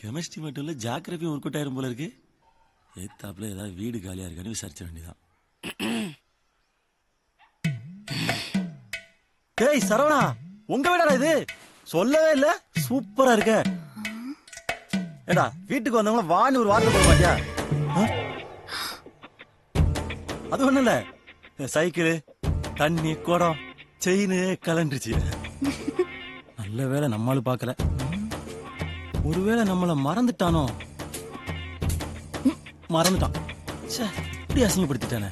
Chemistry மட்டும் இல்ல ஜாகிரபியும் work out ஆயிரும் போல இருக்கு. ஏத்தாப்புல ஏதாவது வீடு காலியா இருக்கான்னு விசாரிச்ச வேண்டியதான். டேய் சரவணா, உங்க வீடா இது? சொல்லவே இல்ல. சூப்பரா இருக்க. ஏடா வீட்டுக்கு வந்தவங்க வான்னு ஒரு வார்த்தை போட மாட்டியா? அது ஒண்ணு இல்ல, சைக்கிள், தண்ணி, குடம், செயின் கலண்டுச்சு. நல்ல வேலை நம்மால பாக்கல. ஒருவேளை நம்மள மறந்துட்டானோ? மறந்துட்டான். இப்படி அசிங்கப்படுத்திட்டானே.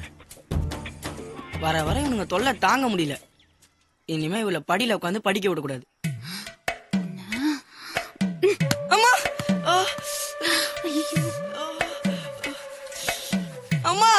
வர வர இவனுங்க தொல்லை தாங்க முடியல. இனிமே இவள படியில உட்காந்து படிக்க விடக்கூடாது. அம்மா அம்மா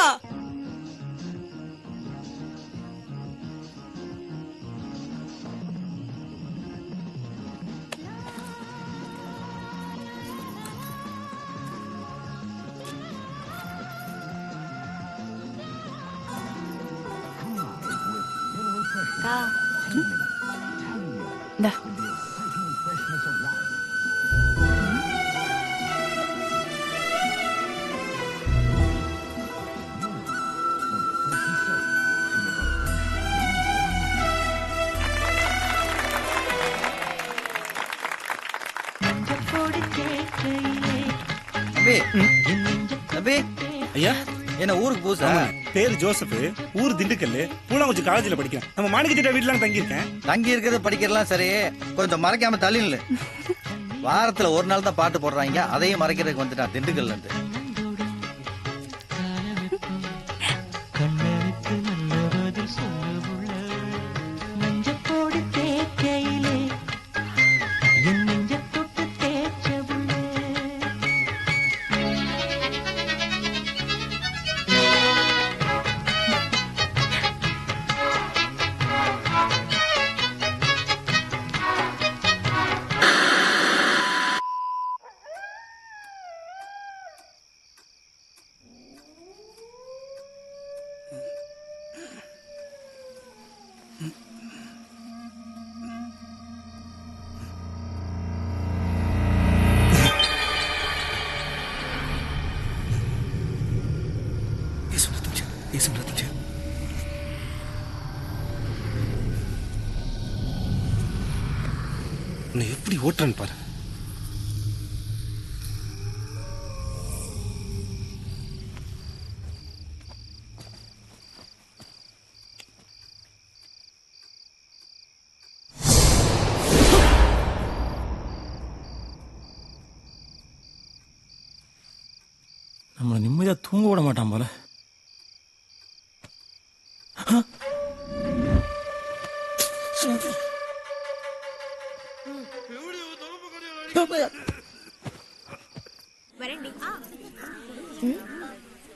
ஐயா என்ன ஊருக்கு புதுசா? பேரு ஜோசப், ஊர் திண்டுக்கல், பூலாங்குச்சி காலேஜ்ல படிக்கிறேன். நம்ம மாணிக்கத்திட்ட வீட்டுல தங்கி இருக்கேன். தங்கி இருக்கிறது படிக்கிறலாம் சரி, கொஞ்சம் மறைக்காம தள்ளில. வாரத்துல ஒரு நாள் தான் பாட்டு போடுறாங்க, அதையும் மறைக்கிறதுக்கு வந்துட்டான் திண்டுக்கல்ல இருந்து. எப்படி ஓட்டுறன்னு பாரு. நம்மள நிம்மதியா தூங்க விட மாட்டான் போல.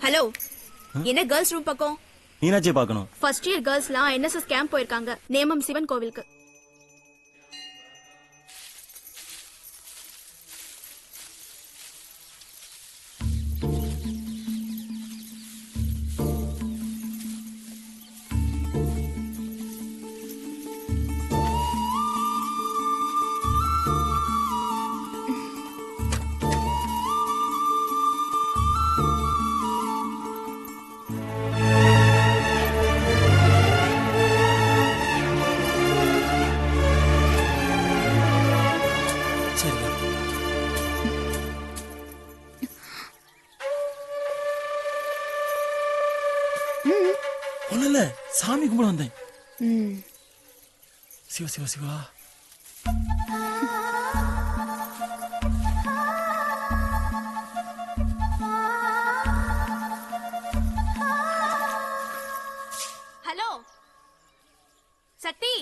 ஹலோ, என்ன கேர்ள்ஸ் ரூம் பக்கம்? மீனாட்சியை பார்க்கணும். ஃபர்ஸ்ட் இயர் கேர்ள்ஸ்லாம் என்எஸ்எஸ் கேம்ப் போயிருக்காங்க, நேமம் சிவன் கோவிலுக்கு. ஒண்ணுல சாமி கும்பிட வந்தேன். சிவா சிவா சிவா. ஹலோ சக்தி,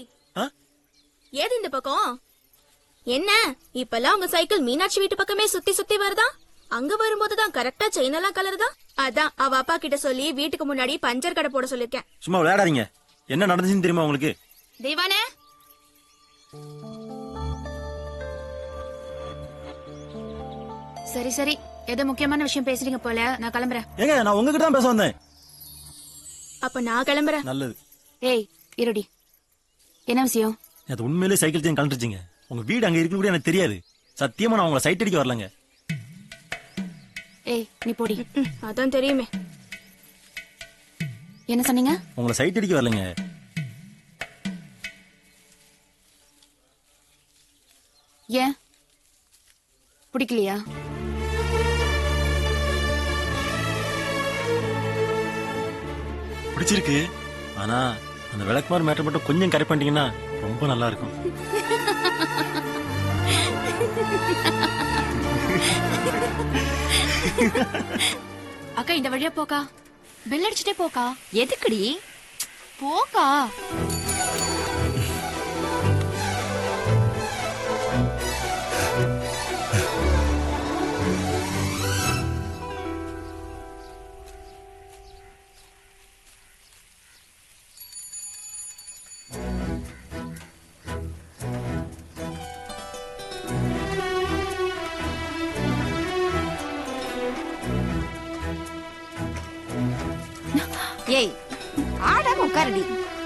ஏது இந்த பக்கம்? என்ன இப்பெல்லாம் உங்க சைக்கிள் மீனாட்சி வீட்டு பக்கமே சுத்தி சுத்தி வருதா? அங்க வரும்போதுதான் கரெக்டா செயின் எல்லாம் கலருதா? அதான் அவ அப்பா கிட்ட சொல்லி வீட்டுக்கு முன்னாடி பஞ்சர் கடை போட சொல்லிருக்கேன். சும்மா விளையாடாதீங்க. என்ன நடந்துச்சுன்னு தெரியுமா உங்களுக்கு? தெய்வானே, சரி சரி, ஏதோ முக்கியமான விஷயம் பேசுறீங்க போல, நான் கிளம்புறேன். ஏங்க நான் உங்ககிட்ட தான் பேச வந்தேன். அப்ப நான் கிளம்புறேன். நல்லது. ஏய் இருடி, என்ன விஷயம்? அது உண்மையிலேயே சைக்கிள் செயின் கலந்துருச்சுங்க. உங்க வீடு அங்க இருக்கு கூட எனக்கு தெரியாது. சத்தியமா நான் உங்களை சைட் அடிக்க வரலங்க. ஏய் நீ போடி. அதான் தெரியுமே. என்ன சொன்னீங்க? உங்களை சைட் அடிக்க வரலைங்க. ஏன் பிடிக்கலையா? பிடிச்சிருக்கு. ஆனா அந்த விளக்குமாறு மேட்டர் மட்டும் கொஞ்சம் கரெக்ட் பண்ணிட்டீங்கன்னா ரொம்ப நல்லா இருக்கும். அக்கா இந்த வழியா போக்கா. பெல் அடிச்சுட்டே போக்கா. எதுக்குடி? போக்கா. ஏய் ஆடாம உட்காருடி.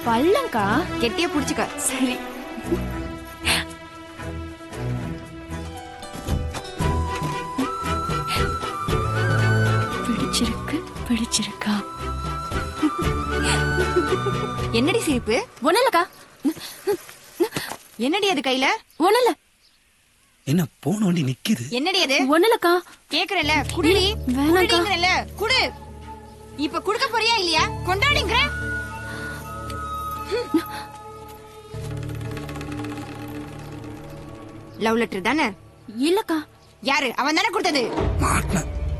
பள்ளங்கா. கெட்டியா புடிச்சுக்க. சரி. பிடிச்சிருக்கு பிடிச்சிருக்கா? என்னடி சிரிப்பு? ஒண்ணுலக்கா. என்னடி அது கையில? ஒண்ணுல. என்ன போன வண்டி நிக்குது? என்னடி அது? ஒண்ணுலக்கா. கேக்குறல குடுடி. வேணாக்கா. குடுங்கறல குடு. இப்ப குடுக்க போறியா இல்லையா? கொண்டாடிங்கற. லவ் லெட்டர் தானே? இல்லக்கா. யாரு? அவன் தானே கொடுத்தது.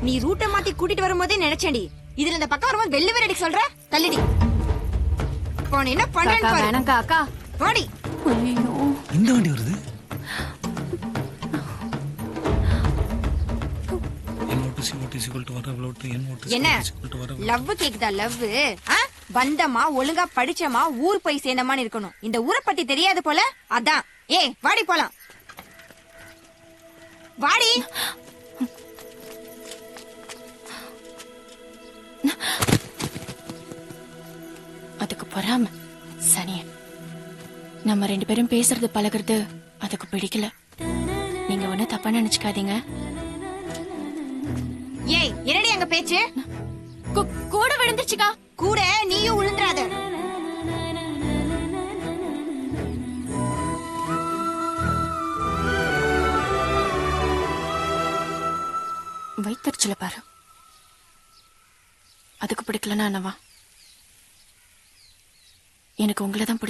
நீ ரூட்ட மாத்தி கூட்டிட்டு வரும்போதே நினைச்சேன்டி. இதுல இந்த பக்கம் வரும்போது வெள்ளி வேற அடிக்க சொல்ற. தள்ளிடி. போன என்ன பண்றேன்னு பாரு. வேணாக்கா அக்கா. போடி. ஐயோ. இந்த வண்டி வருது. என்ன லவ் கேக்குதா? லவ் வந்தமா ஒழுங்கா படிச்சமா ஊர் போய் சேர்ந்தமான்னு இருக்கணும். இந்த ஊரை பத்தி தெரியாது போல. அதான். ஏய் வாடி போலாம். வாடி. அதுக்கு பொறாம சனிய. நம்ம 2 பேரும் பேசுறது பழகுறது அதுக்கு பிடிக்கல. நீங்க ஒண்ணு தப்பா நினைச்சுக்காதீங்க. ஏய் என்னடி அங்க பேச்சு? கூட விழுந்துச்சுக்கா. கூட நீயும் விழுந்துறாத. வைத்தறிச்சல பாரு. அதுக்கு பிடிக்கலன்னா என்னவா? எனக்கு உங்களை தான் பிடிச்ச